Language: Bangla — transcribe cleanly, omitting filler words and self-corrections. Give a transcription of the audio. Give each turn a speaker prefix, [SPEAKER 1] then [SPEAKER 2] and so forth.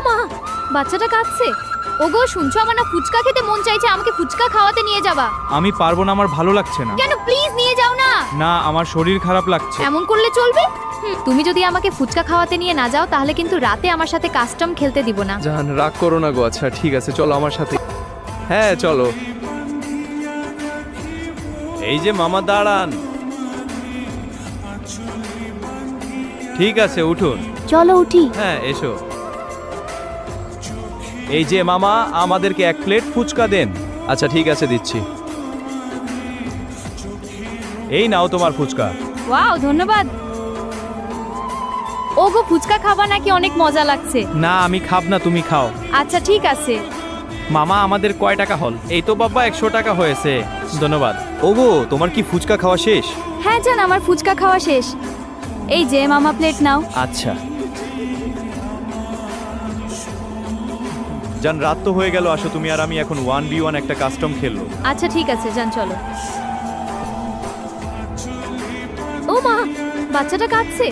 [SPEAKER 1] মা, বাচ্চাটা কাঁদছে। ওগো শুনছো, আমার না ফুচকা খেতে মন চাইছে, আমাকে ফুচকা খাওয়াতে নিয়ে যাবা।
[SPEAKER 2] আমি পারবো না, আমার ভালো লাগছে না।
[SPEAKER 1] কেন, প্লিজ নিয়ে যাও না।
[SPEAKER 2] না, আমার শরীর খারাপ লাগছে।
[SPEAKER 1] এমন করলে চলবে? তুমি যদি আমাকে ফুচকা খাওয়াতে নিয়ে না যাও তাহলে কিন্তু রাতে আমার সাথে কাস্টম খেলতে দিব না।
[SPEAKER 3] জান, রাগ করো না গো। আচ্ছা ঠিক আছে, চলো আমার সাথে। হ্যাঁ চলো।
[SPEAKER 2] এই যে মামা দাঁড়ান। ঠিক আছে, উঠুন।
[SPEAKER 1] চলো উঠি।
[SPEAKER 2] হ্যাঁ এসো। এই যে মামা, আমাদেরকে 1 প্লেট ফুচকা দেন।
[SPEAKER 3] আচ্ছা ঠিক আছে, দিচ্ছি।
[SPEAKER 2] এই নাও তোমার ফুচকা।
[SPEAKER 1] ওয়াও, ধন্যবাদ। ওগো ফুচকা খাবা নাকি? অনেক মজা লাগছে।
[SPEAKER 2] না আমি খাব না, তুমি খাও।
[SPEAKER 1] আচ্ছা ঠিক আছে।
[SPEAKER 2] মামা আমাদের কয় টাকা হল? এই তো বাবা 100 টাকা হয়েছে। ধন্যবাদ। ওগো, তোমার কি ফুচকা খাওয়া শেষ?
[SPEAKER 1] হ্যাঁ জান, আমার ফুচকা খাওয়া শেষ। এই যে মামা, প্লেট নাও।
[SPEAKER 2] আচ্ছা জান, রাত তো হয়ে গেল, আসো তুমি আর আমি এখন 1v1 একটা কাস্টম খেলবো।
[SPEAKER 1] আচ্ছা ঠিক আছে জান, চলো। ও মা, বাচ্চাটা কাঁদছে।